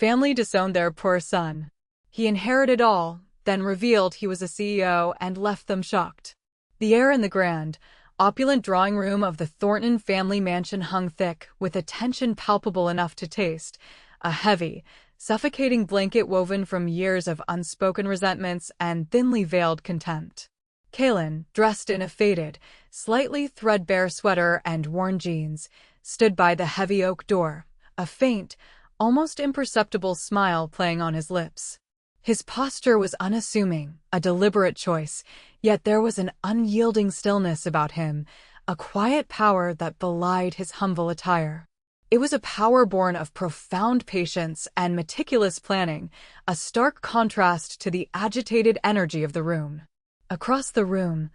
family disowned their poor son. He inherited all, then revealed he was a CEO and left them shocked. The air in the grand, opulent drawing room of the Thornton family mansion hung thick, with a tension palpable enough to taste, a heavy, suffocating blanket woven from years of unspoken resentments and thinly veiled contempt. Kaylin, dressed in a faded, slightly threadbare sweater and worn jeans, stood by the heavy oak door, a faint, almost imperceptible smile playing on his lips. His posture was unassuming, a deliberate choice, yet there was an unyielding stillness about him, a quiet power that belied his humble attire. It was a power born of profound patience and meticulous planning, a stark contrast to the agitated energy of the room. Across the room,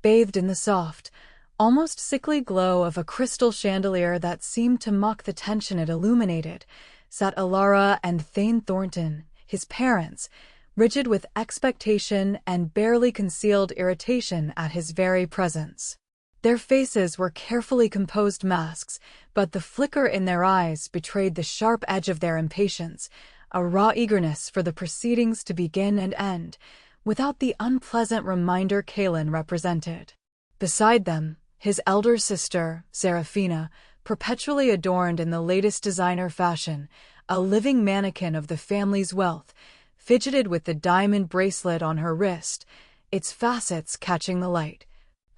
bathed in the soft, almost sickly glow of a crystal chandelier that seemed to mock the tension it illuminated, sat Alara and Thane Thornton, his parents, rigid with expectation and barely concealed irritation at his very presence. Their faces were carefully composed masks, but the flicker in their eyes betrayed the sharp edge of their impatience, a raw eagerness for the proceedings to begin and end, without the unpleasant reminder Kaylin represented. Beside them, his elder sister, Serafina, perpetually adorned in the latest designer fashion, a living mannequin of the family's wealth, fidgeted with the diamond bracelet on her wrist, its facets catching the light.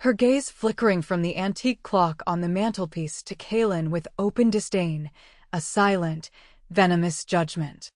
Her gaze flickering from the antique clock on the mantelpiece to Kaylin with open disdain, a silent, venomous judgment.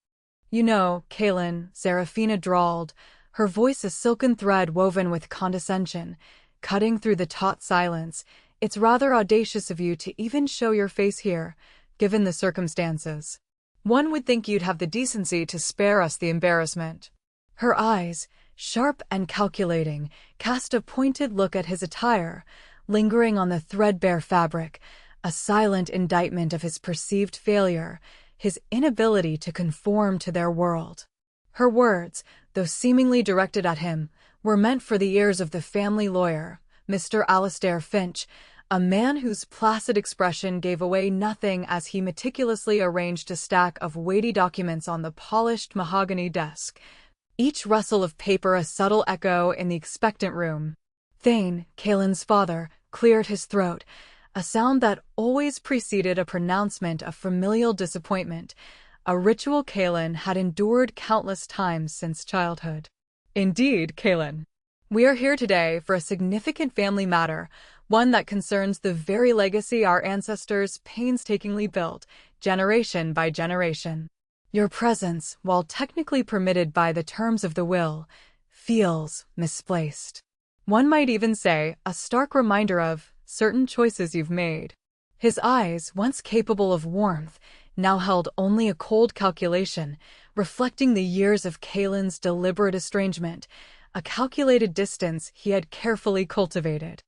"You know, Kaylin," Serafina drawled, her voice a silken thread woven with condescension, cutting through the taut silence, "it's rather audacious of you to even show your face here, given the circumstances. One would think you'd have the decency to spare us the embarrassment." Her eyes, sharp and calculating, cast a pointed look at his attire, lingering on the threadbare fabric, a silent indictment of his perceived failure, his inability to conform to their world. Her words, though seemingly directed at him, were meant for the ears of the family lawyer, Mr. Alastair Finch, a man whose placid expression gave away nothing as he meticulously arranged a stack of weighty documents on the polished mahogany desk, each rustle of paper a subtle echo in the expectant room. Thane, Kaylin's father, cleared his throat, a sound that always preceded a pronouncement of familial disappointment, a ritual Kaylin had endured countless times since childhood. "Indeed, Kaylin. We are here today for a significant family matter, one that concerns the very legacy our ancestors painstakingly built, generation by generation. Your presence, while technically permitted by the terms of the will, feels misplaced. One might even say a stark reminder of certain choices you've made." His eyes, once capable of warmth, now held only a cold calculation, reflecting the years of Kaylin's deliberate estrangement, a calculated distance he had carefully cultivated.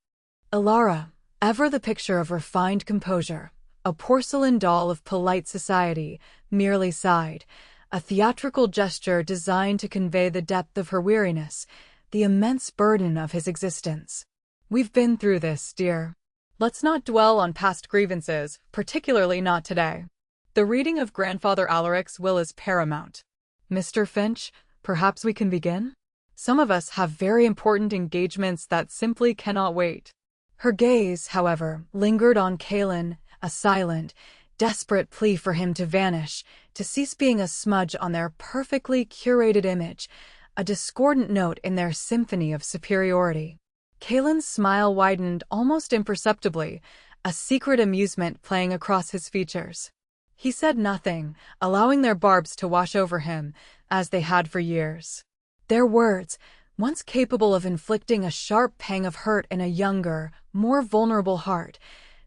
Alara, ever the picture of refined composure, a porcelain doll of polite society, merely sighed, a theatrical gesture designed to convey the depth of her weariness, the immense burden of his existence. "We've been through this, dear. Let's not dwell on past grievances, particularly not today. The reading of Grandfather Alaric's will is paramount. Mr. Finch, perhaps we can begin? Some of us have very important engagements that simply cannot wait." Her gaze, however, lingered on Kaylin, a silent, desperate plea for him to vanish, to cease being a smudge on their perfectly curated image, a discordant note in their symphony of superiority. Kaylin's smile widened almost imperceptibly, a secret amusement playing across his features. He said nothing, allowing their barbs to wash over him, as they had for years. Their words, once capable of inflicting a sharp pang of hurt in a younger, more vulnerable heart,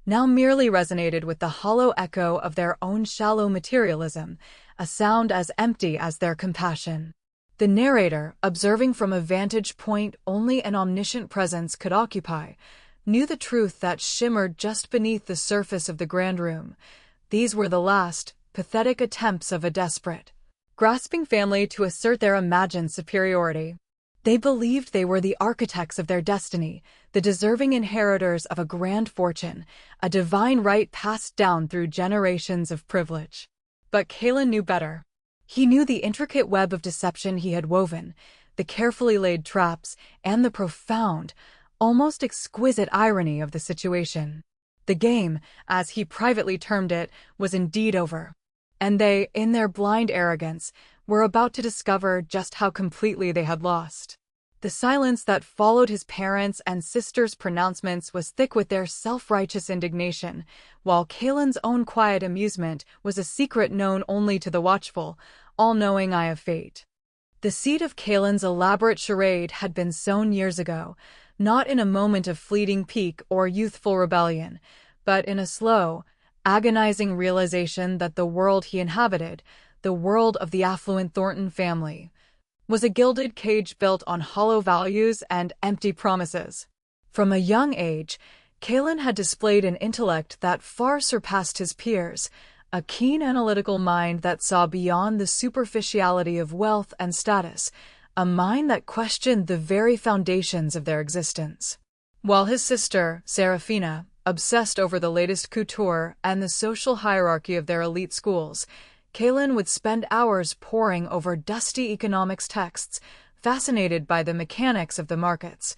now merely resonated with the hollow echo of their own shallow materialism, a sound as empty as their compassion. The narrator, observing from a vantage point only an omniscient presence could occupy, knew the truth that shimmered just beneath the surface of the grand room. These were the last, pathetic attempts of a desperate, grasping family to assert their imagined superiority. They believed they were the architects of their destiny, the deserving inheritors of a grand fortune, a divine right passed down through generations of privilege. But Kaylin knew better. He knew the intricate web of deception he had woven, the carefully laid traps, and the profound, almost exquisite irony of the situation. The game, as he privately termed it, was indeed over. And they, in their blind arrogance, were about to discover just how completely they had lost. The silence that followed his parents' and sister's pronouncements was thick with their self-righteous indignation, while Kalen's own quiet amusement was a secret known only to the watchful, all-knowing eye of fate. The seed of Kalen's elaborate charade had been sown years ago, not in a moment of fleeting pique or youthful rebellion, but in a slow, agonizing realization that the world he inhabited, the world of the affluent Thornton family, was a gilded cage built on hollow values and empty promises. From a young age, Kalen had displayed an intellect that far surpassed his peers, a keen analytical mind that saw beyond the superficiality of wealth and status, a mind that questioned the very foundations of their existence. While his sister, Serafina, obsessed over the latest couture and the social hierarchy of their elite schools, Kalen would spend hours poring over dusty economics texts, fascinated by the mechanics of the markets,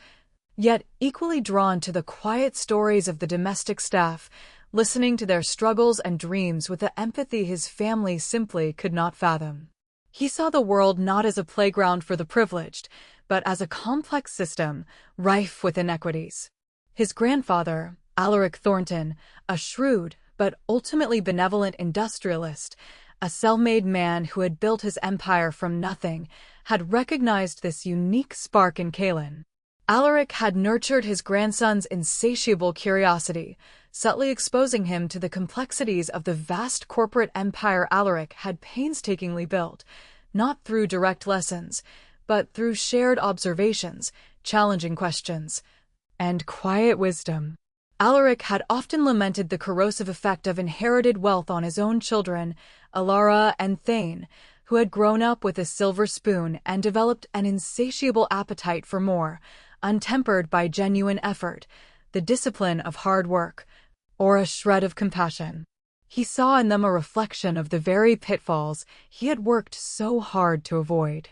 yet equally drawn to the quiet stories of the domestic staff, listening to their struggles and dreams with the empathy his family simply could not fathom. He saw the world not as a playground for the privileged, but as a complex system, rife with inequities. His grandfather, Alaric Thornton, a shrewd but ultimately benevolent industrialist, a self-made man who had built his empire from nothing, had recognized this unique spark in Kalen. Alaric had nurtured his grandson's insatiable curiosity, subtly exposing him to the complexities of the vast corporate empire Alaric had painstakingly built, not through direct lessons, but through shared observations, challenging questions, and quiet wisdom. Alaric had often lamented the corrosive effect of inherited wealth on his own children, Alara and Thane, who had grown up with a silver spoon and developed an insatiable appetite for more, untempered by genuine effort, the discipline of hard work, or a shred of compassion. He saw in them a reflection of the very pitfalls he had worked so hard to avoid.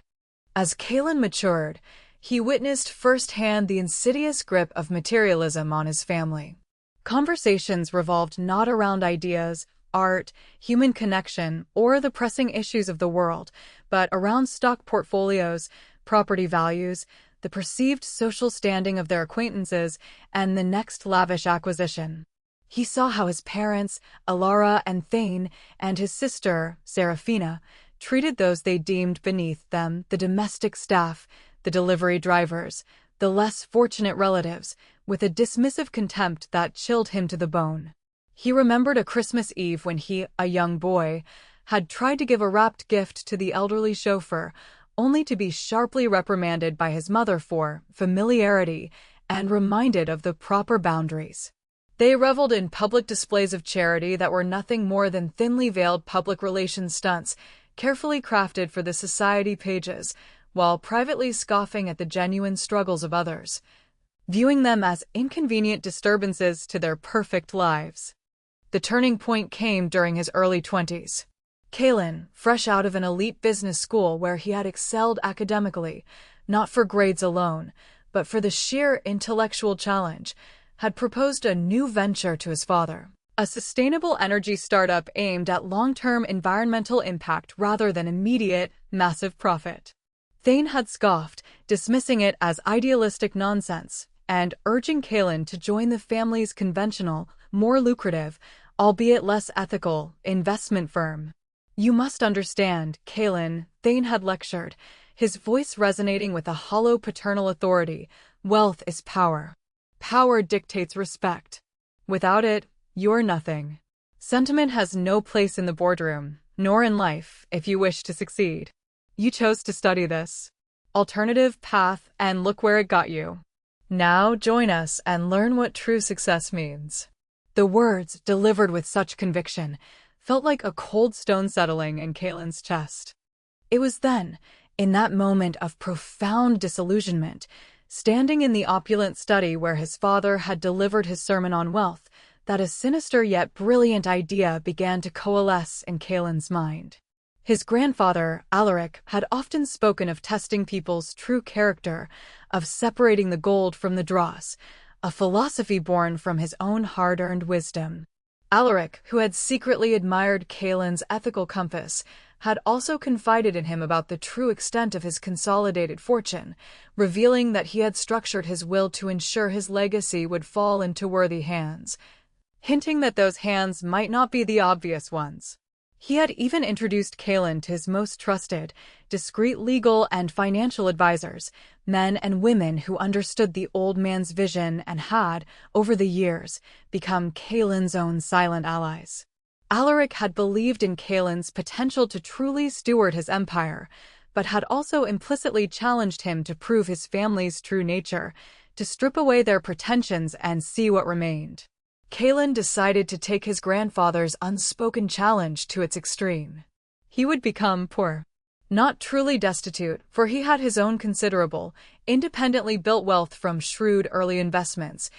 As Kalen matured, he witnessed firsthand the insidious grip of materialism on his family. Conversations revolved not around ideas, art, human connection, or the pressing issues of the world, but around stock portfolios, property values, the perceived social standing of their acquaintances, and the next lavish acquisition. He saw how his parents, Alara and Thane, and his sister, Serafina, treated those they deemed beneath them, the domestic staff, the delivery drivers, the less fortunate relatives, with a dismissive contempt that chilled him to the bone. He remembered a Christmas Eve when he, a young boy, had tried to give a wrapped gift to the elderly chauffeur, only to be sharply reprimanded by his mother for familiarity and reminded of the proper boundaries. They reveled in public displays of charity that were nothing more than thinly veiled public relations stunts, carefully crafted for the society pages, while privately scoffing at the genuine struggles of others, viewing them as inconvenient disturbances to their perfect lives. The turning point came during his early 20s. Kalen, fresh out of an elite business school where he had excelled academically, not for grades alone, but for the sheer intellectual challenge, had proposed a new venture to his father, a sustainable energy startup aimed at long-term environmental impact rather than immediate, massive profit. Thane had scoffed, dismissing it as idealistic nonsense, and urging Kalen to join the family's conventional, more lucrative, albeit less ethical, investment firm. "You must understand, Kalen," Thane had lectured, his voice resonating with a hollow paternal authority. "Wealth is power. Power dictates respect. Without it, you're nothing. Sentiment has no place in the boardroom, nor in life, if you wish to succeed. You chose to study this alternative path, and look where it got you. Now join us and learn what true success means." The words, delivered with such conviction, felt like a cold stone settling in Kalen's chest. It was then, in that moment of profound disillusionment, standing in the opulent study where his father had delivered his sermon on wealth, that a sinister yet brilliant idea began to coalesce in Kalen's mind. His grandfather, Alaric, had often spoken of testing people's true character, of separating the gold from the dross, a philosophy born from his own hard-earned wisdom. Alaric, who had secretly admired Kaelin's ethical compass, had also confided in him about the true extent of his consolidated fortune, revealing that he had structured his will to ensure his legacy would fall into worthy hands, hinting that those hands might not be the obvious ones. He had even introduced Kaelin to his most trusted, discreet legal and financial advisors, men and women who understood the old man's vision and had, over the years, become Kaelin's own silent allies. Alaric had believed in Kaelin's potential to truly steward his empire, but had also implicitly challenged him to prove his family's true nature, to strip away their pretensions and see what remained. Kaelin decided to take his grandfather's unspoken challenge to its extreme. He would become poor. Not truly destitute, for he had his own considerable, independently built wealth from shrewd early investments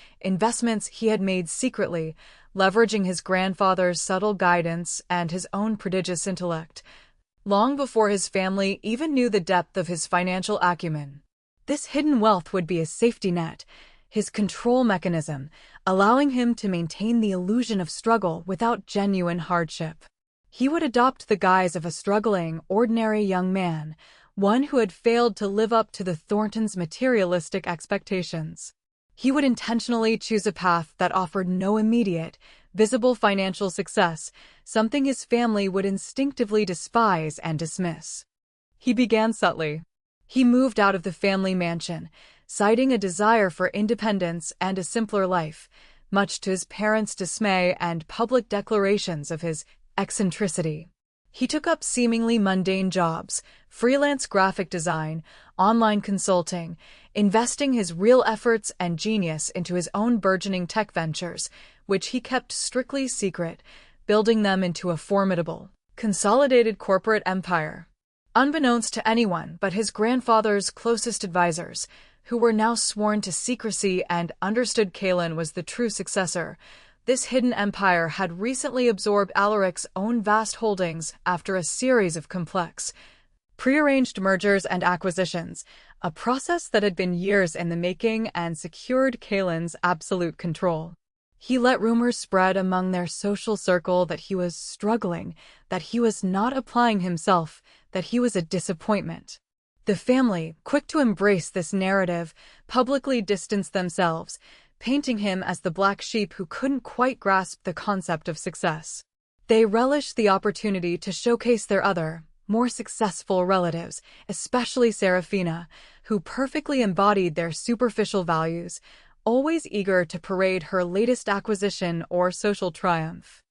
he had made secretly, leveraging his grandfather's subtle guidance and his own prodigious intellect, long before his family even knew the depth of his financial acumen. This hidden wealth would be his safety net, his control mechanism, allowing him to maintain the illusion of struggle without genuine hardship. He would adopt the guise of a struggling, ordinary young man, one who had failed to live up to the Thorntons' materialistic expectations. He would intentionally choose a path that offered no immediate, visible financial success, something his family would instinctively despise and dismiss. He began subtly. He moved out of the family mansion, citing a desire for independence and a simpler life, much to his parents' dismay and public declarations of his eccentricity. He took up seemingly mundane jobs, freelance graphic design, online consulting, investing his real efforts and genius into his own burgeoning tech ventures, which he kept strictly secret, building them into a formidable, consolidated corporate empire. Unbeknownst to anyone but his grandfather's closest advisors, who were now sworn to secrecy and understood Kaelin was the true successor, this hidden empire had recently absorbed Alaric's own vast holdings after a series of complex, prearranged mergers and acquisitions, a process that had been years in the making and secured Kaelin's absolute control. He let rumors spread among their social circle that he was struggling, that he was not applying himself, that he was a disappointment. The family, quick to embrace this narrative, publicly distanced themselves, painting him as the black sheep who couldn't quite grasp the concept of success. They relished the opportunity to showcase their other, more successful relatives, especially Serafina, who perfectly embodied their superficial values, always eager to parade her latest acquisition or social triumph.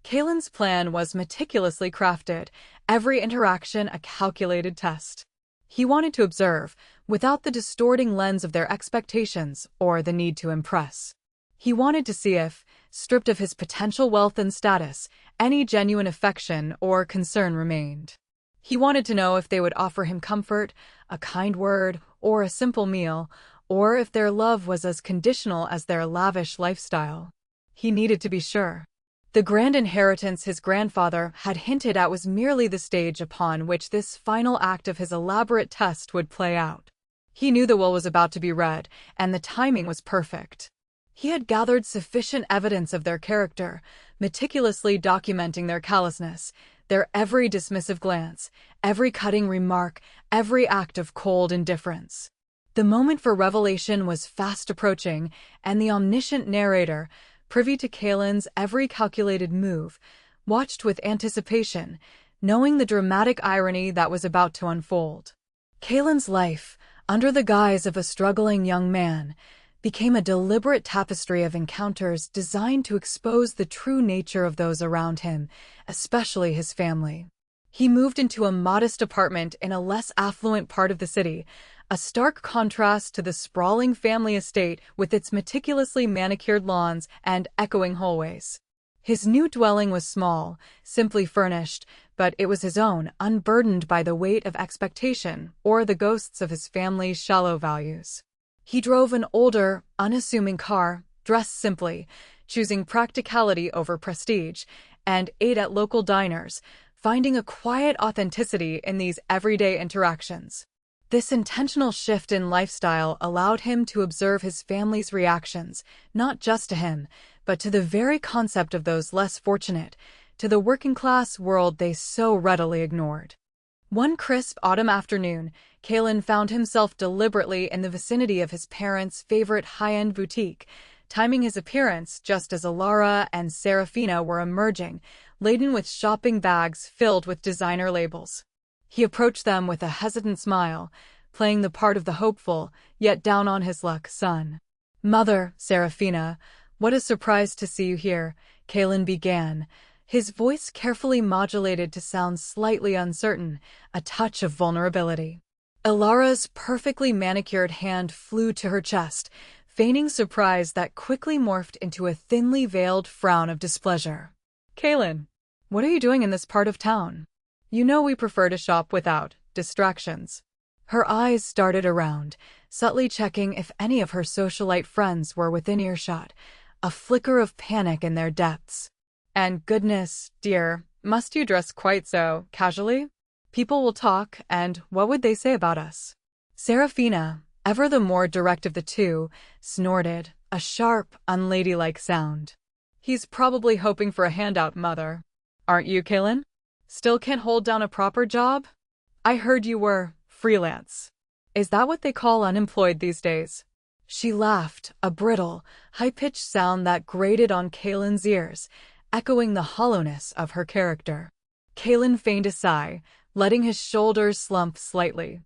Kaelin's plan was meticulously crafted, every interaction a calculated test. He wanted to observe, without the distorting lens of their expectations or the need to impress. He wanted to see if, stripped of his potential wealth and status, any genuine affection or concern remained. He wanted to know if they would offer him comfort, a kind word, or a simple meal, or if their love was as conditional as their lavish lifestyle. He needed to be sure. The grand inheritance his grandfather had hinted at was merely the stage upon which this final act of his elaborate test would play out. He knew the will was about to be read, and the timing was perfect. He had gathered sufficient evidence of their character, meticulously documenting their callousness, their every dismissive glance, every cutting remark, every act of cold indifference. The moment for revelation was fast approaching, and the omniscient narrator, privy to Kaelin's every calculated move, watched with anticipation, knowing the dramatic irony that was about to unfold. Kaelin's life, under the guise of a struggling young man, became a deliberate tapestry of encounters designed to expose the true nature of those around him, especially his family. He moved into a modest apartment in a less affluent part of the city, a stark contrast to the sprawling family estate with its meticulously manicured lawns and echoing hallways. His new dwelling was small, simply furnished, but it was his own, unburdened by the weight of expectation or the ghosts of his family's shallow values. He drove an older, unassuming car, dressed simply, choosing practicality over prestige, and ate at local diners, finding a quiet authenticity in these everyday interactions. This intentional shift in lifestyle allowed him to observe his family's reactions, not just to him, but to the very concept of those less fortunate, to the working-class world they so readily ignored. One crisp autumn afternoon, Kalen found himself deliberately in the vicinity of his parents' favorite high-end boutique, timing his appearance just as Alara and Serafina were emerging, laden with shopping bags filled with designer labels. He approached them with a hesitant smile, playing the part of the hopeful, yet down on his luck son. "Mother, Serafina, what a surprise to see you here," Kalen began, his voice carefully modulated to sound slightly uncertain, a touch of vulnerability. Alara's perfectly manicured hand flew to her chest, feigning surprise that quickly morphed into a thinly veiled frown of displeasure. "Kalen, what are you doing in this part of town? You know we prefer to shop without distractions." Her eyes darted around, subtly checking if any of her socialite friends were within earshot, a flicker of panic in their depths. "And goodness, dear, must you dress quite so casually? People will talk, and what would they say about us?" Serafina, ever the more direct of the two, snorted, a sharp, unladylike sound. "He's probably hoping for a handout, mother. Aren't you, Kalen? Still can't hold down a proper job? I heard you were freelance. Is that what they call unemployed these days?" She laughed, a brittle, high-pitched sound that grated on Kalen's ears, echoing the hollowness of her character. Kalen feigned a sigh, letting his shoulders slump slightly.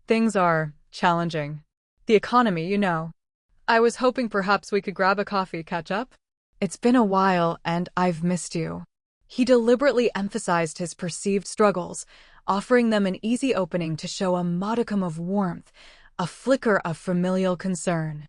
"Things are challenging. The economy, you know. I was hoping perhaps we could grab a coffee, catch up? It's been a while, and I've missed you." He deliberately emphasized his perceived struggles, offering them an easy opening to show a modicum of warmth, a flicker of familial concern.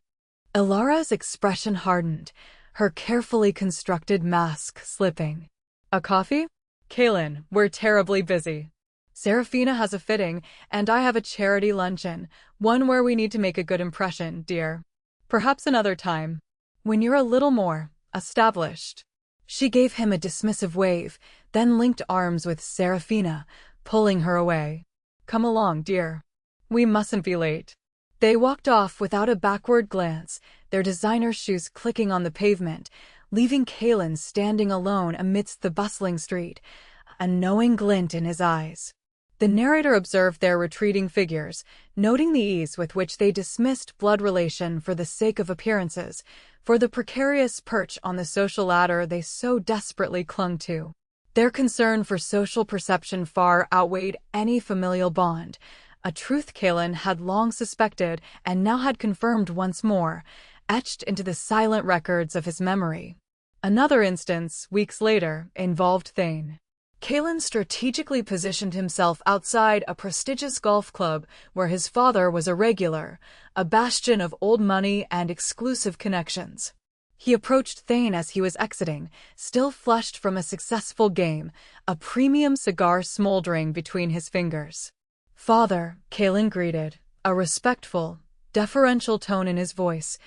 Alara's expression hardened, her carefully constructed mask slipping. "A coffee? Kalen, we're terribly busy. Serafina has a fitting, and I have a charity luncheon, one where we need to make a good impression, dear. Perhaps another time, when you're a little more established." She gave him a dismissive wave, then linked arms with Serafina, pulling her away. "Come along, dear. We mustn't be late." They walked off without a backward glance, their designer shoes clicking on the pavement, leaving Kalen standing alone amidst the bustling street, a knowing glint in his eyes. The narrator observed their retreating figures, noting the ease with which they dismissed blood relation for the sake of appearances, for the precarious perch on the social ladder they so desperately clung to. Their concern for social perception far outweighed any familial bond, a truth Kalen had long suspected and now had confirmed once more, etched into the silent records of his memory. Another instance, weeks later, involved Thane. Kalen strategically positioned himself outside a prestigious golf club where his father was a regular, a bastion of old money and exclusive connections. He approached Thane as he was exiting, still flushed from a successful game, a premium cigar smoldering between his fingers. "Father," Kalen greeted, a respectful, deferential tone in his voice,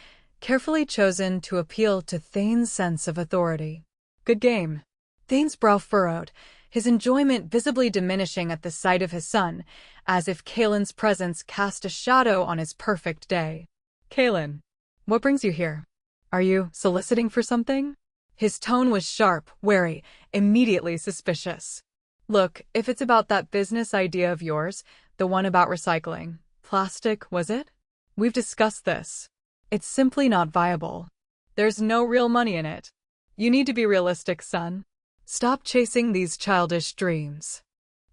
carefully chosen to appeal to Thane's sense of authority. "Good game." Thane's brow furrowed, his enjoyment visibly diminishing at the sight of his son, as if Kalen's presence cast a shadow on his perfect day. "Kalen, what brings you here? Are you soliciting for something?" His tone was sharp, wary, immediately suspicious. "Look, if it's about that business idea of yours, the one about recycling, plastic, was it? We've discussed this. It's simply not viable. There's no real money in it. You need to be realistic, son. Stop chasing these childish dreams."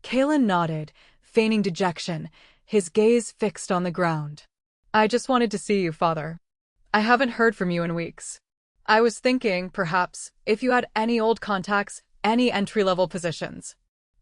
Kalen nodded, feigning dejection, his gaze fixed on the ground. "I just wanted to see you, father. I haven't heard from you in weeks. I was thinking, perhaps, if you had any old contacts, any entry-level positions.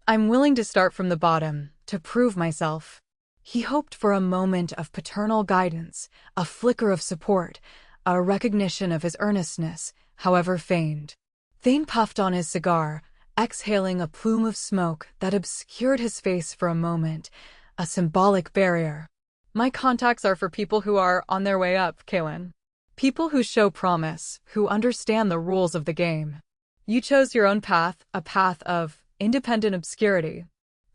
I'm willing to start from the bottom, to prove myself." He hoped for a moment of paternal guidance, a flicker of support, a recognition of his earnestness, however feigned. Thane puffed on his cigar, exhaling a plume of smoke that obscured his face for a moment, a symbolic barrier. "My contacts are for people who are on their way up, Kalen. People who show promise, who understand the rules of the game. You chose your own path, a path of independent obscurity.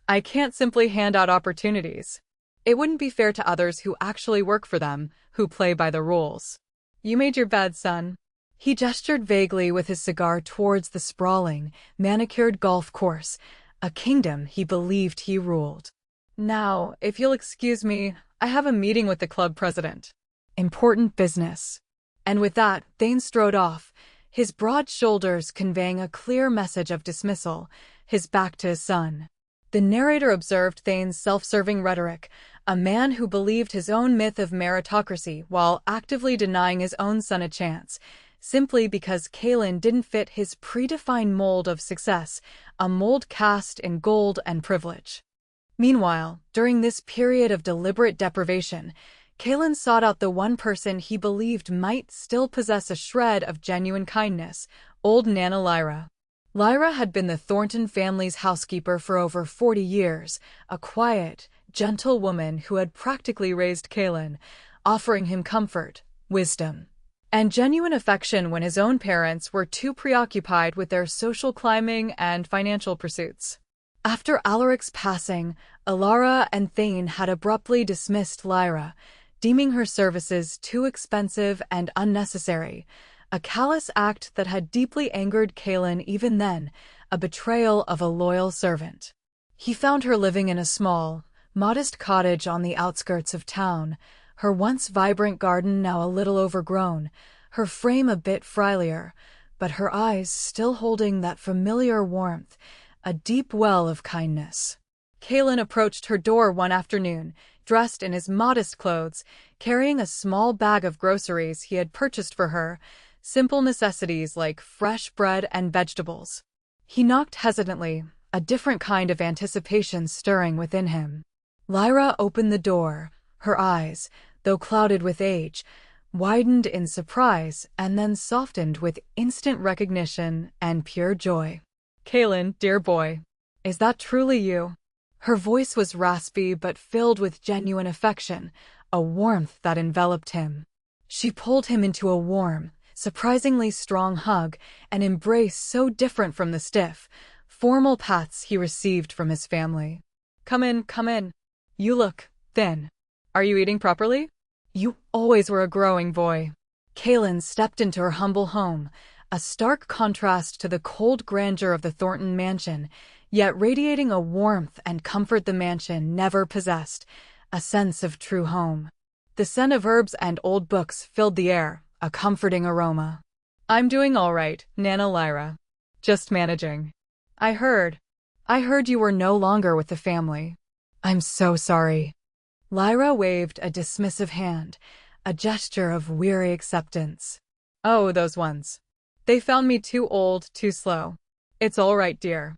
I can't simply hand out opportunities. It wouldn't be fair to others who actually work for them, who play by the rules. You made your bed, son. He gestured vaguely with his cigar towards the sprawling, manicured golf course, a kingdom he believed he ruled. Now, if you'll excuse me, I have a meeting with the club president. Important business. And with that, Thane strode off, his broad shoulders conveying a clear message of dismissal, his back to his son. The narrator observed Thane's self-serving rhetoric, a man who believed his own myth of meritocracy while actively denying his own son a chance, simply because Kalen didn't fit his predefined mold of success, a mold cast in gold and privilege. Meanwhile, during this period of deliberate deprivation, Kalen sought out the one person he believed might still possess a shred of genuine kindness, old Nana Lyra. Lyra had been the Thornton family's housekeeper for over 40 years, a quiet, gentle woman who had practically raised Kalen, offering him comfort, wisdom, and genuine affection when his own parents were too preoccupied with their social climbing and financial pursuits. After Alaric's passing, Alara and Thane had abruptly dismissed Lyra, deeming her services too expensive and unnecessary, a callous act that had deeply angered Kalen even then, a betrayal of a loyal servant. He found her living in a small, modest cottage on the outskirts of town, her once vibrant garden now a little overgrown, her frame a bit frilier, but her eyes still holding that familiar warmth, a deep well of kindness. Kalen approached her door one afternoon, dressed in his modest clothes, carrying a small bag of groceries he had purchased for her, simple necessities like fresh bread and vegetables. He knocked hesitantly, a different kind of anticipation stirring within him. Lyra opened the door, her eyes, though clouded with age, widened in surprise and then softened with instant recognition and pure joy. Kalen, dear boy, is that truly you? Her voice was raspy but filled with genuine affection, a warmth that enveloped him. She pulled him into a warm, surprisingly strong hug, an embrace so different from the stiff, formal pats he received from his family. Come in, come in. You look thin. Are you eating properly? You always were a growing boy. Kalen stepped into her humble home, a stark contrast to the cold grandeur of the Thornton mansion, yet radiating a warmth and comfort the mansion never possessed, a sense of true home. The scent of herbs and old books filled the air, a comforting aroma. I'm doing all right, Nana Lyra. Just managing. I heard you were no longer with the family. I'm so sorry. Lyra waved a dismissive hand, a gesture of weary acceptance. Oh, those ones. They found me too old, too slow. It's all right, dear.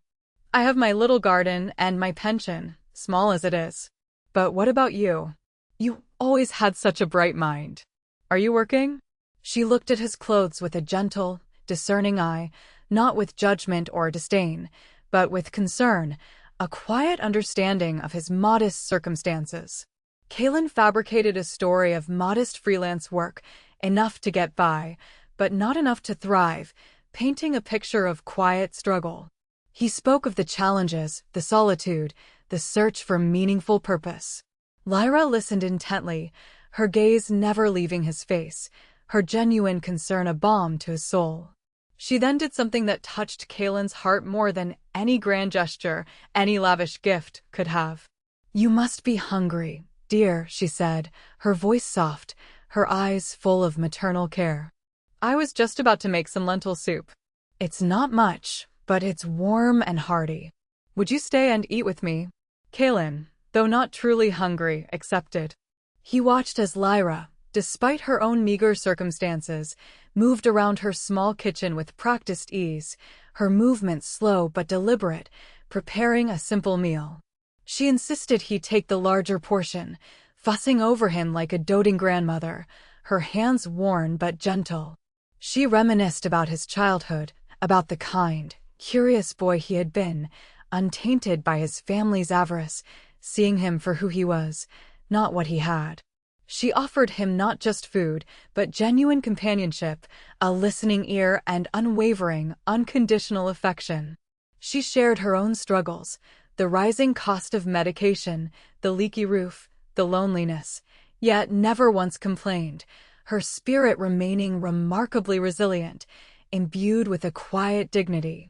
I have my little garden and my pension, small as it is. But what about you? You always had such a bright mind. Are you working? She looked at his clothes with a gentle, discerning eye, not with judgment or disdain, but with concern, a quiet understanding of his modest circumstances. Kalen fabricated a story of modest freelance work, enough to get by, but not enough to thrive, painting a picture of quiet struggle. He spoke of the challenges, the solitude, the search for meaningful purpose. Lyra listened intently, her gaze never leaving his face, her genuine concern a balm to his soul. She then did something that touched Kalen's heart more than any grand gesture, any lavish gift could have. You must be hungry, dear, she said, her voice soft, her eyes full of maternal care. I was just about to make some lentil soup. It's not much, but it's warm and hearty. Would you stay and eat with me? Kalen, though not truly hungry, accepted. He watched as Lyra, despite her own meager circumstances, moved around her small kitchen with practiced ease, her movements slow but deliberate, preparing a simple meal. She insisted he take the larger portion, fussing over him like a doting grandmother, her hands worn but gentle. She reminisced about his childhood, about the kind, curious boy he had been, untainted by his family's avarice, seeing him for who he was, not what he had. She offered him not just food, but genuine companionship, a listening ear and unwavering, unconditional affection. She shared her own struggles, the rising cost of medication, the leaky roof, the loneliness, yet never once complained, her spirit remaining remarkably resilient, imbued with a quiet dignity.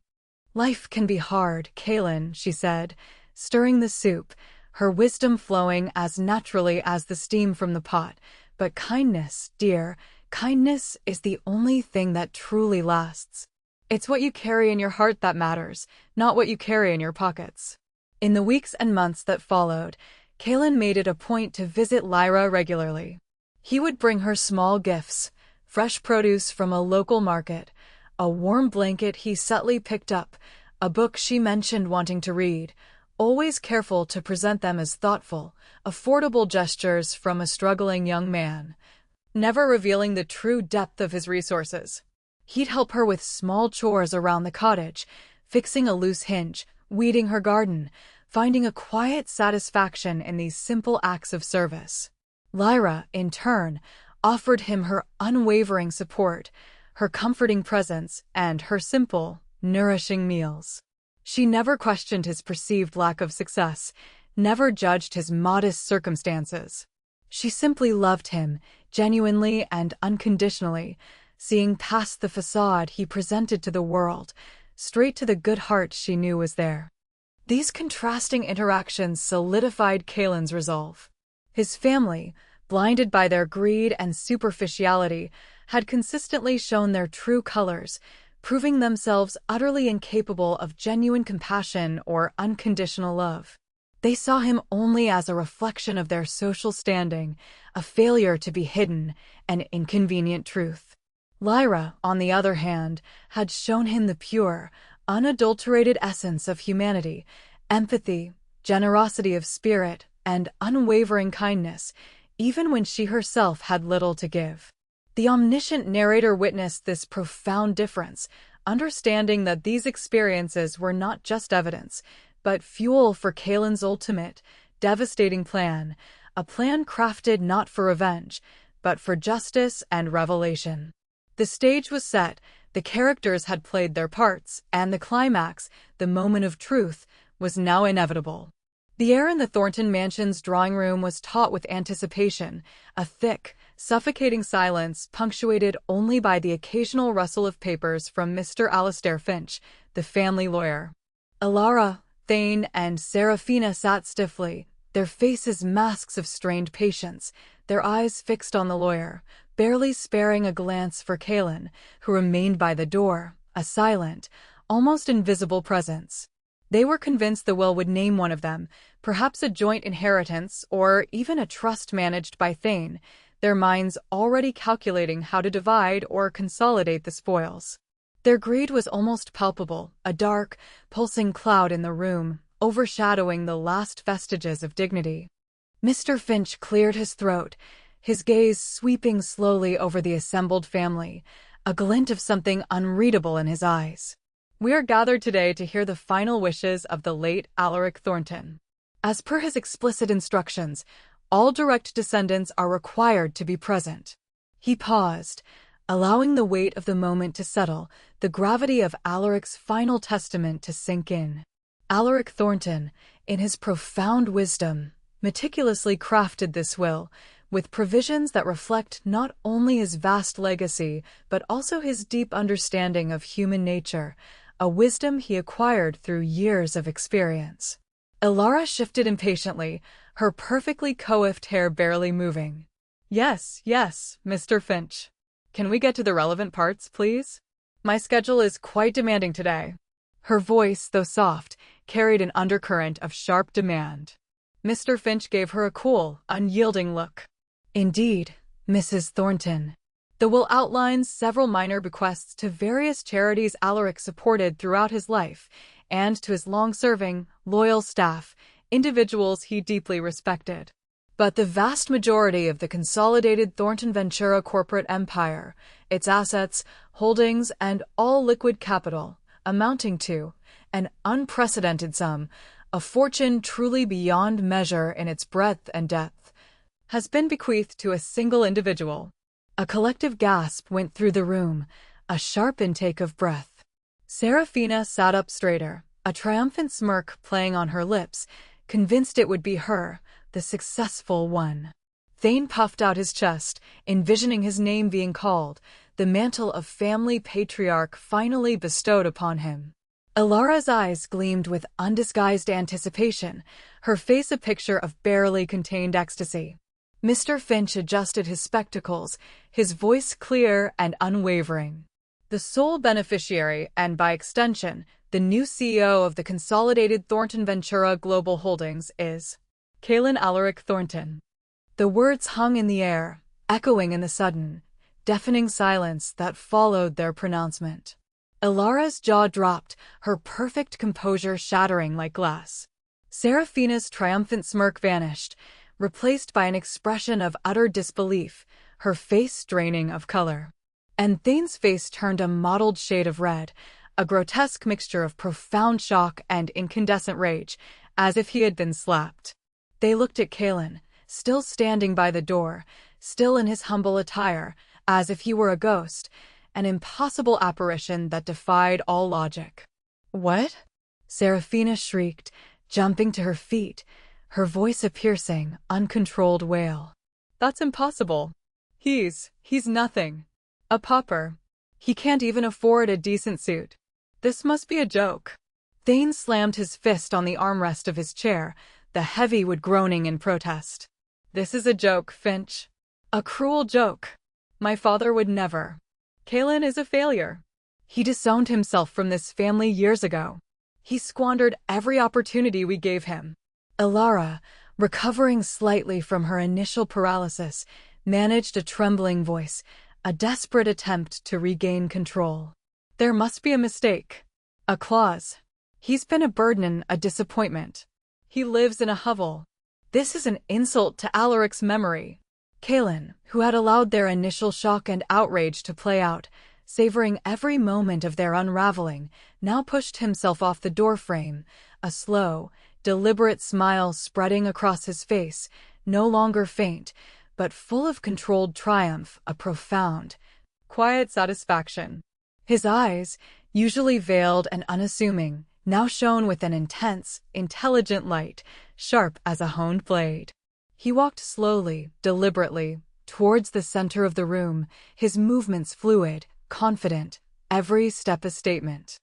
"Life can be hard, Kaylin," she said, stirring the soup, her wisdom flowing as naturally as the steam from the pot. "But kindness, dear, kindness is the only thing that truly lasts. It's what you carry in your heart that matters, not what you carry in your pockets." In the weeks and months that followed, Kaylin made it a point to visit Lyra regularly. He would bring her small gifts, fresh produce from a local market, a warm blanket he subtly picked up, a book she mentioned wanting to read, always careful to present them as thoughtful, affordable gestures from a struggling young man, never revealing the true depth of his resources. He'd help her with small chores around the cottage, fixing a loose hinge, weeding her garden, finding a quiet satisfaction in these simple acts of service. Lyra, in turn, offered him her unwavering support, her comforting presence, and her simple, nourishing meals. She never questioned his perceived lack of success, never judged his modest circumstances. She simply loved him, genuinely and unconditionally, seeing past the facade he presented to the world, straight to the good heart she knew was there. These contrasting interactions solidified Kaylin's resolve. His family, blinded by their greed and superficiality, had consistently shown their true colors, proving themselves utterly incapable of genuine compassion or unconditional love. They saw him only as a reflection of their social standing, a failure to be hidden, an inconvenient truth. Lyra, on the other hand, had shown him the pure, unadulterated essence of humanity, empathy, generosity of spirit, and unwavering kindness, even when she herself had little to give. The omniscient narrator witnessed this profound difference, understanding that these experiences were not just evidence, but fuel for Kaylin's ultimate, devastating plan, a plan crafted not for revenge, but for justice and revelation. The stage was set, the characters had played their parts, and the climax, the moment of truth, was now inevitable. The air in the Thornton mansion's drawing room was taut with anticipation, a thick, suffocating silence punctuated only by the occasional rustle of papers from Mr. Alistair Finch, the family lawyer. Alara, Thane, and Seraphina sat stiffly, their faces masks of strained patience, their eyes fixed on the lawyer, barely sparing a glance for Kaylin, who remained by the door, a silent, almost invisible presence. They were convinced the will would name one of them, perhaps a joint inheritance or even a trust managed by Thane, their minds already calculating how to divide or consolidate the spoils. Their greed was almost palpable, a dark, pulsing cloud in the room, overshadowing the last vestiges of dignity. Mr. Finch cleared his throat, his gaze sweeping slowly over the assembled family, a glint of something unreadable in his eyes. "We are gathered today to hear the final wishes of the late Alaric Thornton. As per his explicit instructions, all direct descendants are required to be present." He paused, allowing the weight of the moment to settle, the gravity of Alaric's final testament to sink in. Alaric Thornton, in his profound wisdom, meticulously crafted this will, with provisions that reflect not only his vast legacy, but also his deep understanding of human nature, a wisdom he acquired through years of experience. Alara shifted impatiently, her perfectly coiffed hair barely moving. Yes, Mr. Finch. Can we get to the relevant parts, please? My schedule is quite demanding today." Her voice, though soft, carried an undercurrent of sharp demand. Mr. Finch gave her a cool, unyielding look. "Indeed, Mrs. Thornton. The will outlines several minor bequests to various charities Alaric supported throughout his life, and to his long-serving, loyal staff, individuals he deeply respected. But the vast majority of the consolidated Thornton Ventura corporate empire, its assets, holdings, and all liquid capital, amounting to an unprecedented sum, a fortune truly beyond measure in its breadth and depth, has been bequeathed to a single individual." A collective gasp went through the room, a sharp intake of breath. Seraphina sat up straighter, a triumphant smirk playing on her lips, convinced it would be her, the successful one. Thane puffed out his chest, envisioning his name being called, the mantle of family patriarch finally bestowed upon him. Ilara's eyes gleamed with undisguised anticipation, her face a picture of barely contained ecstasy. Mr. Finch adjusted his spectacles, his voice clear and unwavering. The sole beneficiary, and by extension, the new CEO of the consolidated Thornton Ventura Global Holdings is Kaelin Alaric Thornton. The words hung in the air, echoing in the sudden, deafening silence that followed their pronouncement. Ilara's jaw dropped, her perfect composure shattering like glass. Seraphina's triumphant smirk vanished, replaced by an expression of utter disbelief, her face draining of color. And Thane's face turned a mottled shade of red, a grotesque mixture of profound shock and incandescent rage, as if he had been slapped. They looked at Kaelin, still standing by the door, still in his humble attire, as if he were a ghost, an impossible apparition that defied all logic. "What?" Seraphina shrieked, jumping to her feet, her voice a piercing, uncontrolled wail. "That's impossible. He's nothing. A pauper. He can't even afford a decent suit. This must be a joke." Thane slammed his fist on the armrest of his chair, the heavy wood groaning in protest. "This is a joke, Finch. A cruel joke. My father would never. Kaelin is a failure. He disowned himself from this family years ago. He squandered every opportunity we gave him." Ilara, recovering slightly from her initial paralysis, managed a trembling voice, a desperate attempt to regain control. "There must be a mistake. A clause. He's been a burden, a disappointment. He lives in a hovel. This is an insult to Alaric's memory." Kaelin, who had allowed their initial shock and outrage to play out, savoring every moment of their unraveling, now pushed himself off the doorframe, a slow, deliberate smile spreading across his face, no longer faint, but full of controlled triumph, a profound, quiet satisfaction. His eyes, usually veiled and unassuming, now shone with an intense, intelligent light, sharp as a honed blade. He walked slowly, deliberately, towards the center of the room, his movements fluid, confident, every step a statement.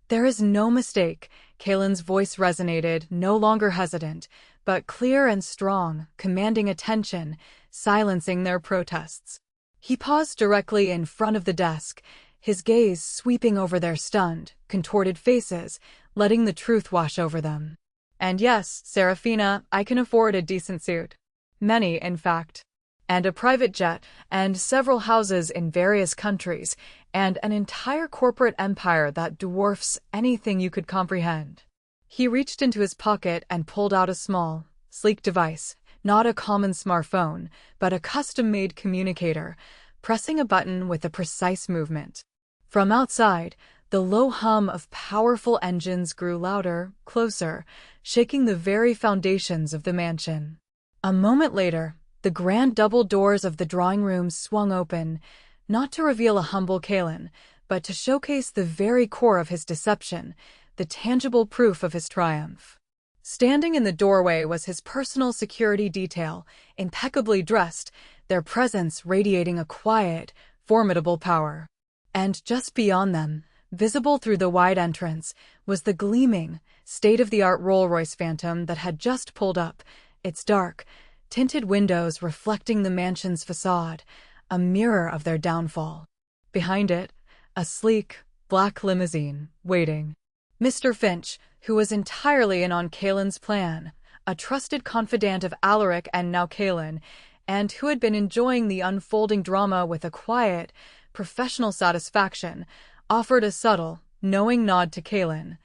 "There is no mistake," Kaelin's voice resonated, no longer hesitant, but clear and strong, commanding attention, silencing their protests. He paused directly in front of the desk, his gaze sweeping over their stunned, contorted faces, letting the truth wash over them. "And yes, Seraphina, I can afford a decent suit. Many, in fact. And a private jet, and several houses in various countries, and an entire corporate empire that dwarfs anything you could comprehend." He reached into his pocket and pulled out a small, sleek device, not a common smartphone, but a custom-made communicator, pressing a button with a precise movement. From outside, the low hum of powerful engines grew louder, closer, shaking the very foundations of the mansion. A moment later, the grand double doors of the drawing room swung open, not to reveal a humble Kaelin, but to showcase the very core of his deception, the tangible proof of his triumph. Standing in the doorway was his personal security detail, impeccably dressed, their presence radiating a quiet, formidable power. And just beyond them, visible through the wide entrance, was the gleaming, state-of-the-art Rolls-Royce Phantom that had just pulled up, its dark, tinted windows reflecting the mansion's facade, a mirror of their downfall. Behind it, a sleek, black limousine, waiting. Mr. Finch, who was entirely in on Kaelin's plan, a trusted confidant of Alaric and now Kaelin, and who had been enjoying the unfolding drama with a quiet, professional satisfaction, offered a subtle, knowing nod to Kaelin,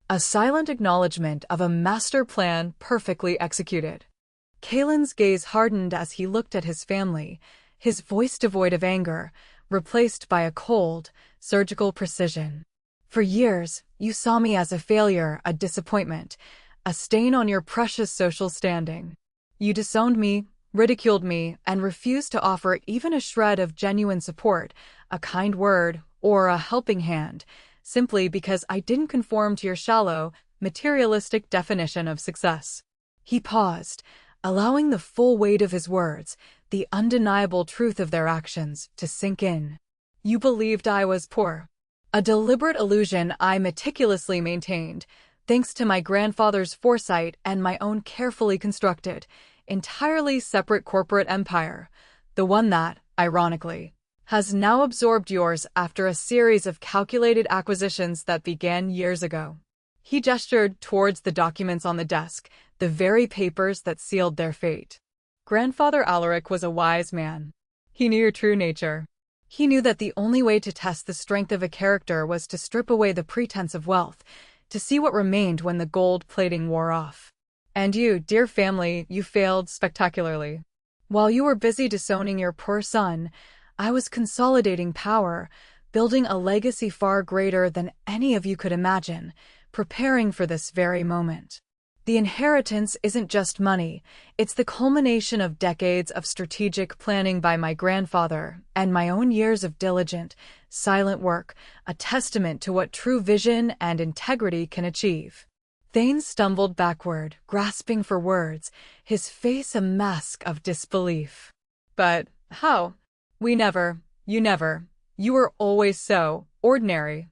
a silent acknowledgement of a master plan perfectly executed. Kaelin's gaze hardened as he looked at his family, his voice devoid of anger, replaced by a cold, surgical precision. "For years, you saw me as a failure, a disappointment, a stain on your precious social standing. You disowned me, ridiculed me, and refused to offer even a shred of genuine support, a kind word, or a helping hand, simply because I didn't conform to your shallow, materialistic definition of success. He paused, allowing the full weight of his words, the undeniable truth of their actions, to sink in. You believed I was poor. A deliberate illusion I meticulously maintained, thanks to my grandfather's foresight and my own carefully constructed, entirely separate corporate empire, the one that, ironically, has now absorbed yours after a series of calculated acquisitions that began years ago. He gestured towards the documents on the desk, the very papers that sealed their fate. Grandfather Alaric was a wise man. He knew your true nature. He knew that the only way to test the strength of a character was to strip away the pretense of wealth, to see what remained when the gold plating wore off. And you, dear family, you failed spectacularly. While you were busy disowning your poor son, I was consolidating power, building a legacy far greater than any of you could imagine, preparing for this very moment. The inheritance isn't just money, it's the culmination of decades of strategic planning by my grandfather and my own years of diligent, silent work, a testament to what true vision and integrity can achieve. Thane stumbled backward, grasping for words, his face a mask of disbelief. But how? You were always so ordinary.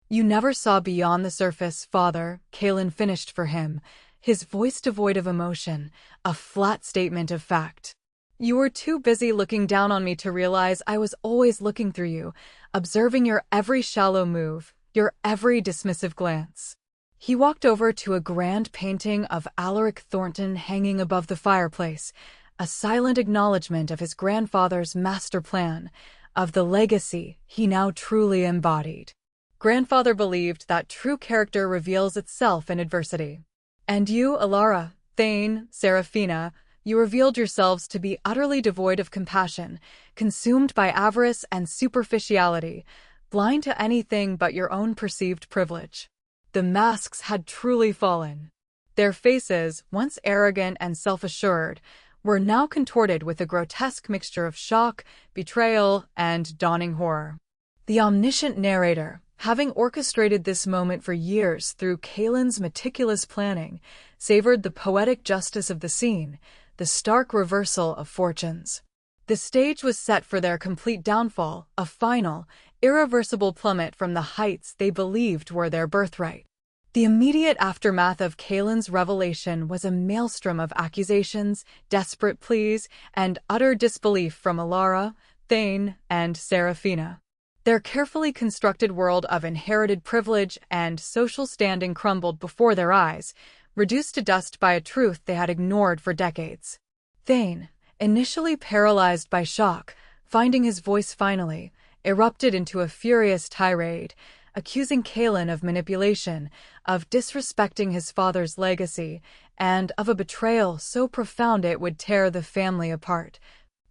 You never saw beyond the surface, father, Kalen finished for him, his voice devoid of emotion, a flat statement of fact. You were too busy looking down on me to realize I was always looking through you, observing your every shallow move, your every dismissive glance. He walked over to a grand painting of Alaric Thornton hanging above the fireplace, a silent acknowledgement of his grandfather's master plan, of the legacy he now truly embodied. Grandfather believed that true character reveals itself in adversity. And you, Alara, Thane, Seraphina, you revealed yourselves to be utterly devoid of compassion, consumed by avarice and superficiality, blind to anything but your own perceived privilege. The masks had truly fallen. Their faces, once arrogant and self-assured, were now contorted with a grotesque mixture of shock, betrayal, and dawning horror. The omniscient narrator, having orchestrated this moment for years through Kalen's meticulous planning, savored the poetic justice of the scene, the stark reversal of fortunes. The stage was set for their complete downfall, a final, irreversible plummet from the heights they believed were their birthright. The immediate aftermath of Kalen's revelation was a maelstrom of accusations, desperate pleas, and utter disbelief from Alara, Thane, and Seraphina. Their carefully constructed world of inherited privilege and social standing crumbled before their eyes, reduced to dust by a truth they had ignored for decades. Thane, initially paralyzed by shock, finding his voice finally, erupted into a furious tirade, accusing Kalen of manipulation, of disrespecting his father's legacy, and of a betrayal so profound it would tear the family apart,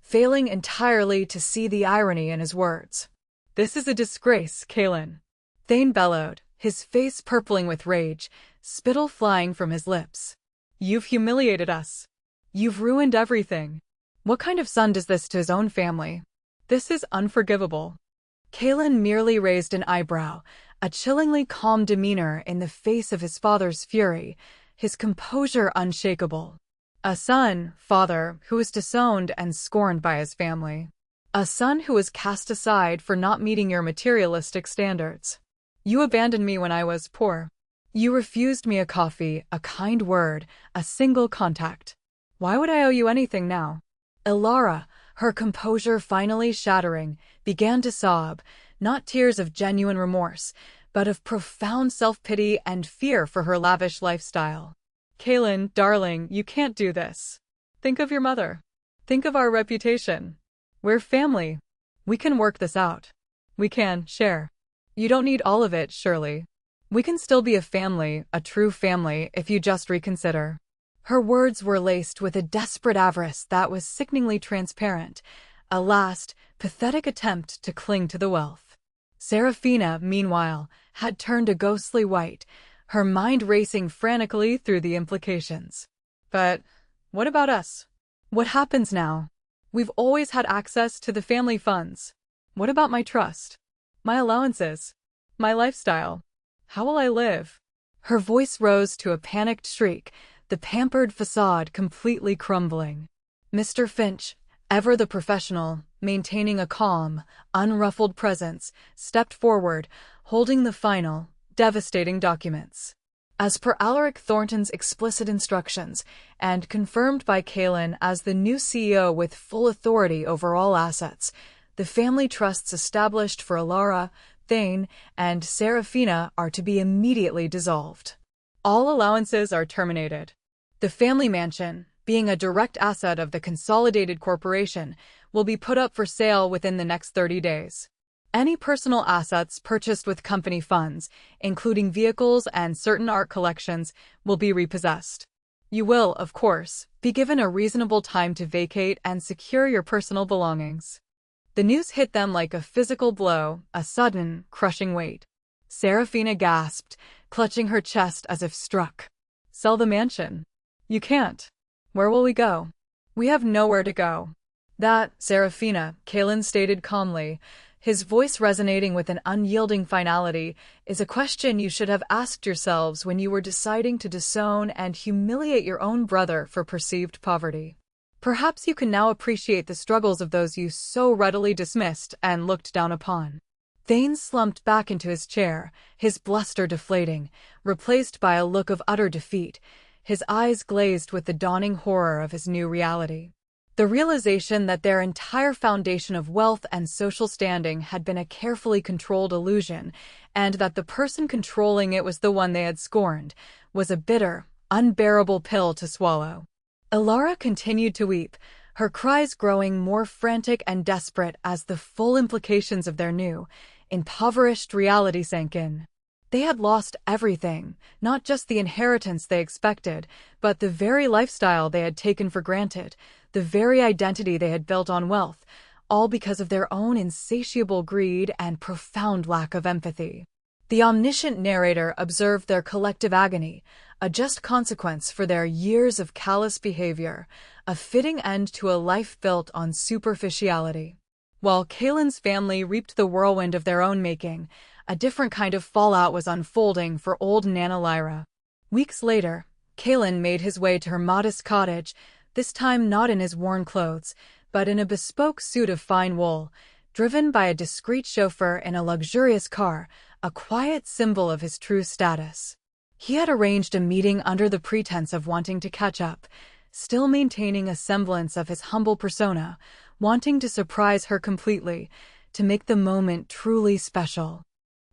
failing entirely to see the irony in his words. "This is a disgrace, Kalen," Thane bellowed, his face purpling with rage, spittle flying from his lips. "You've humiliated us. You've ruined everything. What kind of son does this to his own family? This is unforgivable." Kalen merely raised an eyebrow, a chillingly calm demeanor in the face of his father's fury, his composure unshakable. A son, father, who was disowned and scorned by his family. A son who was cast aside for not meeting your materialistic standards. You abandoned me when I was poor. You refused me a coffee, a kind word, a single contact. Why would I owe you anything now? Alara, her composure finally shattering, began to sob, not tears of genuine remorse, but of profound self-pity and fear for her lavish lifestyle. "Kalen, darling, you can't do this. Think of your mother. Think of our reputation. We're family. We can work this out. We can share. You don't need all of it, surely. We can still be a family, a true family, if you just reconsider." Her words were laced with a desperate avarice that was sickeningly transparent, a last, pathetic attempt to cling to the wealth. Seraphina, meanwhile, had turned a ghostly white, her mind racing frantically through the implications. "But what about us? What happens now? We've always had access to the family funds. What about my trust? My allowances? My lifestyle? How will I live?" Her voice rose to a panicked shriek, the pampered facade completely crumbling. Mr. Finch, ever the professional, maintaining a calm, unruffled presence, stepped forward, holding the final, devastating documents. As per Alaric Thornton's explicit instructions, and confirmed by Kaelin as the new CEO with full authority over all assets, the family trusts established for Alara, Thane, and Seraphina are to be immediately dissolved. All allowances are terminated. The family mansion, being a direct asset of the consolidated corporation, will be put up for sale within the next 30 days. Any personal assets purchased with company funds, including vehicles and certain art collections, will be repossessed. You will, of course, be given a reasonable time to vacate and secure your personal belongings. The news hit them like a physical blow, a sudden, crushing weight. Seraphina gasped, clutching her chest as if struck. Sell the mansion? You can't. Where will we go? We have nowhere to go. That, Seraphina, Kaelin stated calmly, his voice resonating with an unyielding finality, is a question you should have asked yourselves when you were deciding to disown and humiliate your own brother for perceived poverty. Perhaps you can now appreciate the struggles of those you so readily dismissed and looked down upon. Thane slumped back into his chair, his bluster deflating, replaced by a look of utter defeat, his eyes glazed with the dawning horror of his new reality. The realization that their entire foundation of wealth and social standing had been a carefully controlled illusion, and that the person controlling it was the one they had scorned, was a bitter, unbearable pill to swallow. Alara continued to weep, her cries growing more frantic and desperate as the full implications of their new, impoverished reality sank in. They had lost everything, not just the inheritance they expected, but the very lifestyle they had taken for granted, the very identity they had built on wealth, all because of their own insatiable greed and profound lack of empathy. The omniscient narrator observed their collective agony, a just consequence for their years of callous behavior, a fitting end to a life built on superficiality. While Kaelin's family reaped the whirlwind of their own making, a different kind of fallout was unfolding for old Nana Lyra. Weeks later, Kaelin made his way to her modest cottage, this time not in his worn clothes, but in a bespoke suit of fine wool, driven by a discreet chauffeur in a luxurious car, a quiet symbol of his true status. He had arranged a meeting under the pretense of wanting to catch up, still maintaining a semblance of his humble persona, wanting to surprise her completely, to make the moment truly special.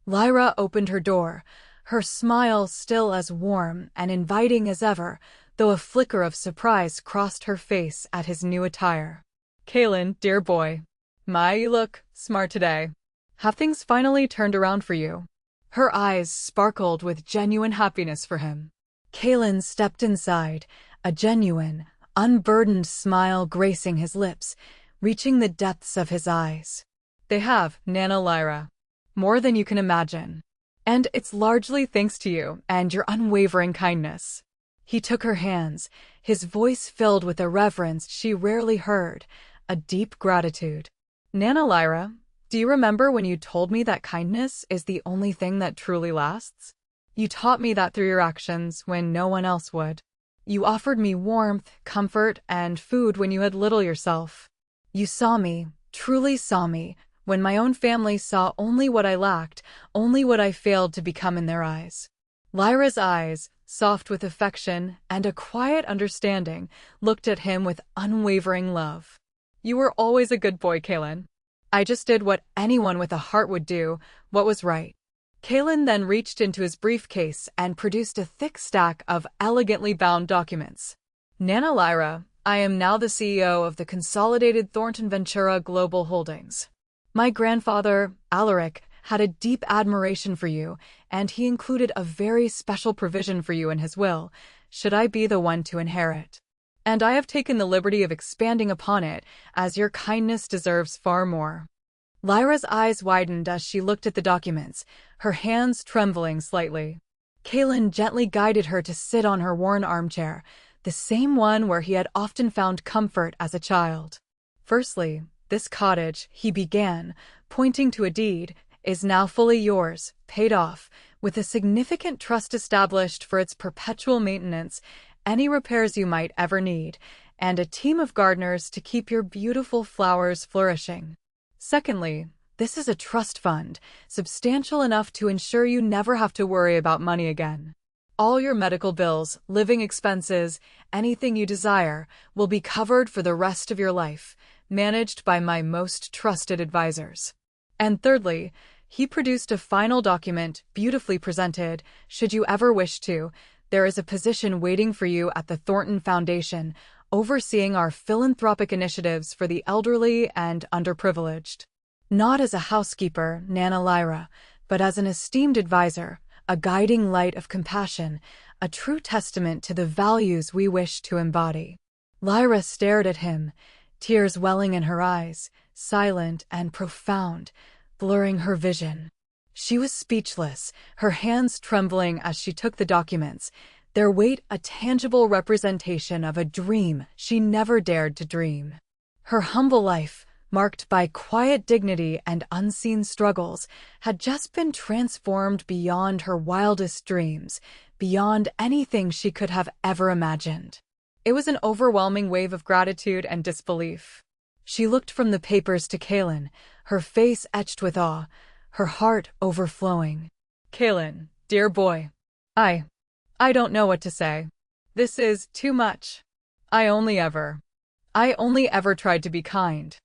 Lyra opened her door, her smile still as warm and inviting as ever, though a flicker of surprise crossed her face at his new attire. "Kaelin, dear boy. My, you look smart today. Have things finally turned around for you?" Her eyes sparkled with genuine happiness for him. Kaelin stepped inside, a genuine, unburdened smile gracing his lips, reaching the depths of his eyes. "They have, Nana Lyra. More than you can imagine. And it's largely thanks to you and your unwavering kindness." He took her hands, his voice filled with a reverence she rarely heard, a deep gratitude. "Nana Lyra, do you remember when you told me that kindness is the only thing that truly lasts? You taught me that through your actions when no one else would. You offered me warmth, comfort, and food when you had little yourself. You saw me, truly saw me, when my own family saw only what I lacked, only what I failed to become in their eyes." Lyra's eyes, soft with affection and a quiet understanding, looked at him with unwavering love. "You were always a good boy, Kaelin. I just did what anyone with a heart would do, what was right." Kaelin then reached into his briefcase and produced a thick stack of elegantly bound documents. "Nana Lyra, I am now the CEO of the consolidated Thornton Ventura Global Holdings. My grandfather, Alaric, had a deep admiration for you, and he included a very special provision for you in his will, should I be the one to inherit. And I have taken the liberty of expanding upon it, as your kindness deserves far more." Lyra's eyes widened as she looked at the documents, her hands trembling slightly. Kaelin gently guided her to sit on her worn armchair, the same one where he had often found comfort as a child. "Firstly, this cottage," he began, pointing to a deed, "is now fully yours, paid off, With a significant trust established for its perpetual maintenance, any repairs you might ever need, and a team of gardeners to keep your beautiful flowers flourishing. Secondly, this is a trust fund, substantial enough to ensure you never have to worry about money again. All your medical bills, living expenses, anything you desire, will be covered for the rest of your life, managed by my most trusted advisors. And thirdly, he produced a final document, beautifully presented. Should you ever wish to, there is a position waiting for you at the Thornton Foundation, overseeing our philanthropic initiatives for the elderly and underprivileged. Not as a housekeeper, Nana Lyra, but as an esteemed advisor, a guiding light of compassion, a true testament to the values we wish to embody. Lyra stared at him, tears welling in her eyes, silent and profound, blurring her vision. She was speechless, her hands trembling as she took the documents, their weight a tangible representation of a dream she never dared to dream. Her humble life, marked by quiet dignity and unseen struggles, had just been transformed beyond her wildest dreams, beyond anything she could have ever imagined. It was an overwhelming wave of gratitude and disbelief. She looked from the papers to Kalen, her face etched with awe, her heart overflowing. Kalen, dear boy. I don't know what to say. This is too much. I only ever tried to be kind.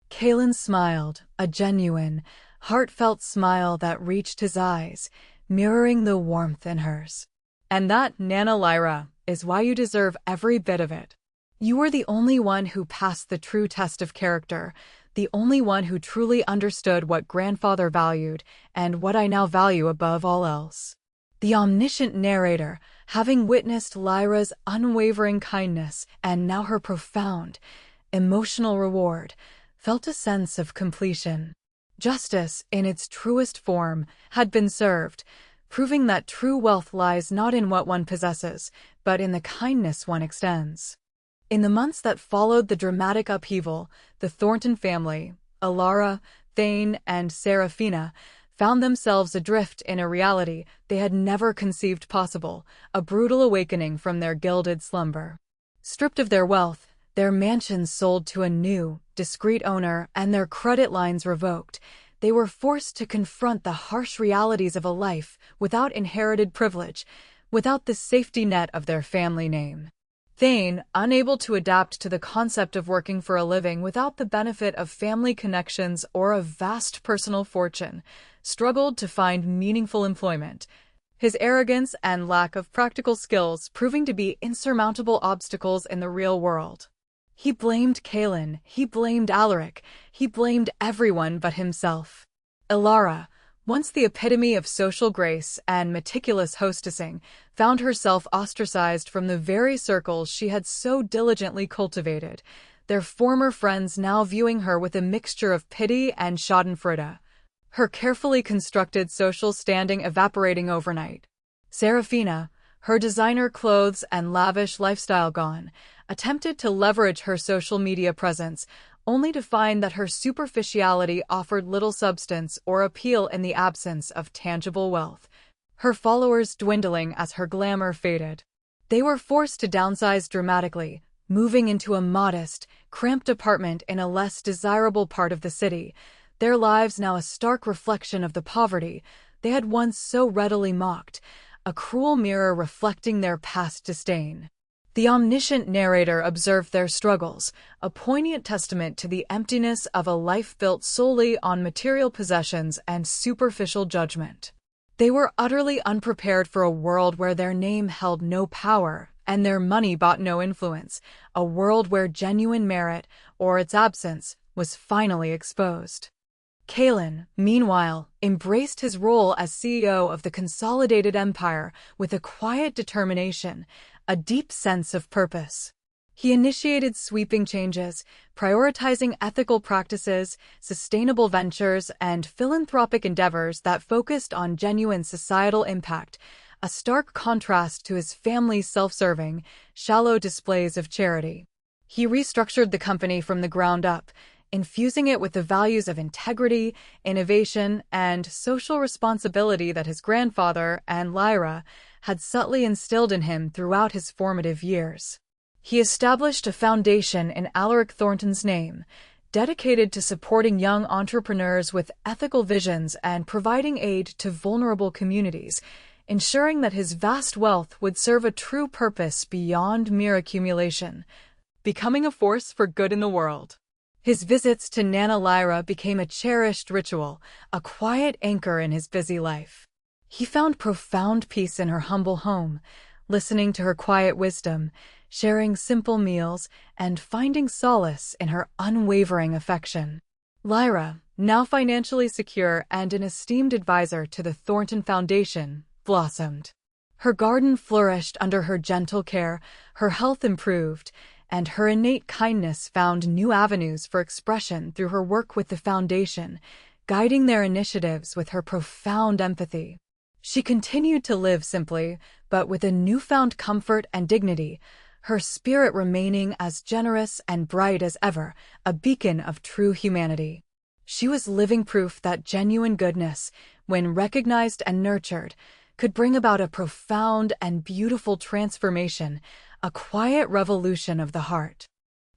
Kalen smiled, a genuine, heartfelt smile that reached his eyes, mirroring the warmth in hers. And that, Nana Lyra, is why you deserve every bit of it. You were the only one who passed the true test of character, the only one who truly understood what grandfather valued and what I now value above all else. The omniscient narrator, having witnessed Lyra's unwavering kindness and now her profound, emotional reward, felt a sense of completion. Justice, in its truest form, had been served, proving that true wealth lies not in what one possesses, but in the kindness one extends. In the months that followed the dramatic upheaval, the Thornton family, Alara, Thane, and Serafina, found themselves adrift in a reality they had never conceived possible, a brutal awakening from their gilded slumber. Stripped of their wealth, their mansions sold to a new, discreet owner, and their credit lines revoked, they were forced to confront the harsh realities of a life without inherited privilege, without the safety net of their family name. Thane, unable to adapt to the concept of working for a living without the benefit of family connections or a vast personal fortune, struggled to find meaningful employment, his arrogance and lack of practical skills proving to be insurmountable obstacles in the real world. He blamed Kalen, he blamed Alaric, he blamed everyone but himself. Alara, once the epitome of social grace and meticulous hostessing, found herself ostracized from the very circles she had so diligently cultivated, their former friends now viewing her with a mixture of pity and schadenfreude, her carefully constructed social standing evaporating overnight. Serafina, her designer clothes and lavish lifestyle gone, attempted to leverage her social media presence, only to find that her superficiality offered little substance or appeal in the absence of tangible wealth, her followers dwindling as her glamour faded. They were forced to downsize dramatically, moving into a modest, cramped apartment in a less desirable part of the city, their lives now a stark reflection of the poverty they had once so readily mocked, a cruel mirror reflecting their past disdain. The omniscient narrator observed their struggles, a poignant testament to the emptiness of a life built solely on material possessions and superficial judgment. They were utterly unprepared for a world where their name held no power and their money bought no influence, a world where genuine merit, or its absence, was finally exposed. Kalen, meanwhile, embraced his role as CEO of the consolidated empire with a quiet determination, a deep sense of purpose. He initiated sweeping changes, prioritizing ethical practices, sustainable ventures, and philanthropic endeavors that focused on genuine societal impact, a stark contrast to his family's self-serving, shallow displays of charity. He restructured the company from the ground up, infusing it with the values of integrity, innovation, and social responsibility that his grandfather and Lyra had subtly instilled in him throughout his formative years. He established a foundation in Alaric Thornton's name, dedicated to supporting young entrepreneurs with ethical visions and providing aid to vulnerable communities, ensuring that his vast wealth would serve a true purpose beyond mere accumulation, becoming a force for good in the world. His visits to Nana Lyra became a cherished ritual, a quiet anchor in his busy life. He found profound peace in her humble home, listening to her quiet wisdom, sharing simple meals, and finding solace in her unwavering affection. Lyra, now financially secure and an esteemed advisor to the Thornton Foundation, blossomed. Her garden flourished under her gentle care, her health improved, and her innate kindness found new avenues for expression through her work with the foundation, guiding their initiatives with her profound empathy. She continued to live simply, but with a newfound comfort and dignity, her spirit remaining as generous and bright as ever, a beacon of true humanity. She was living proof that genuine goodness, when recognized and nurtured, could bring about a profound and beautiful transformation, a quiet revolution of the heart.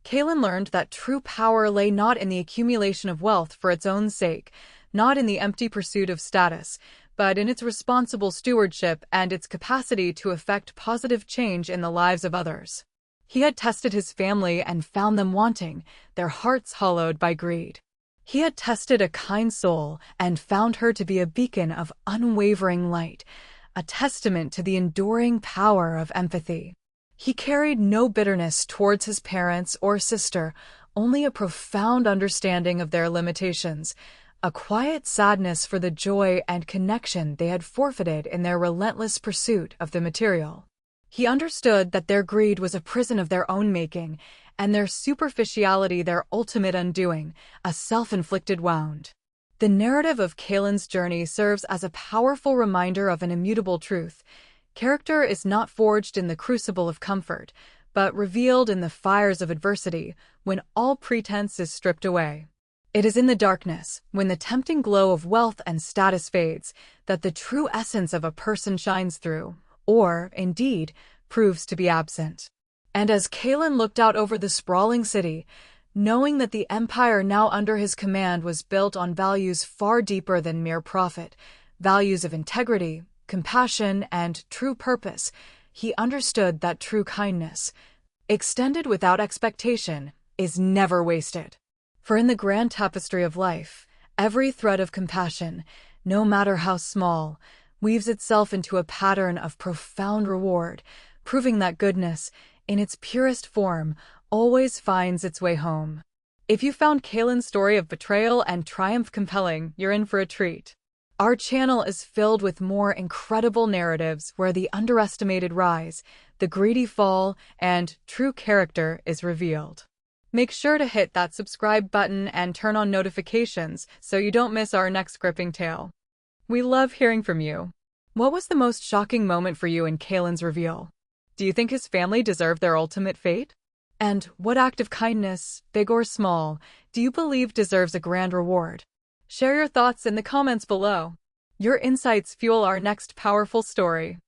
Kaylin learned that true power lay not in the accumulation of wealth for its own sake, not in the empty pursuit of status, but in its responsible stewardship and its capacity to effect positive change in the lives of others. He had tested his family and found them wanting, their hearts hollowed by greed. He had tested a kind soul and found her to be a beacon of unwavering light, a testament to the enduring power of empathy. He carried no bitterness towards his parents or sister, only a profound understanding of their limitations, a quiet sadness for the joy and connection they had forfeited in their relentless pursuit of the material. He understood that their greed was a prison of their own making, and their superficiality their ultimate undoing, a self-inflicted wound. The narrative of Kaylin's journey serves as a powerful reminder of an immutable truth. Character is not forged in the crucible of comfort, but revealed in the fires of adversity, when all pretense is stripped away. It is in the darkness, when the tempting glow of wealth and status fades, that the true essence of a person shines through, or, indeed, proves to be absent. And as Kaylin looked out over the sprawling city, knowing that the empire now under his command was built on values far deeper than mere profit, values of integrity, compassion, and true purpose, he understood that true kindness, extended without expectation, is never wasted. For in the grand tapestry of life, every thread of compassion, no matter how small, weaves itself into a pattern of profound reward, proving that goodness, in its purest form, always finds its way home. If you found Kaylin's story of betrayal and triumph compelling, you're in for a treat. Our channel is filled with more incredible narratives where the underestimated rise, the greedy fall, and true character is revealed. Make sure to hit that subscribe button and turn on notifications so you don't miss our next gripping tale. We love hearing from you. What was the most shocking moment for you in Kaylin's reveal? Do you think his family deserved their ultimate fate? And what act of kindness, big or small, do you believe deserves a grand reward? Share your thoughts in the comments below. Your insights fuel our next powerful story.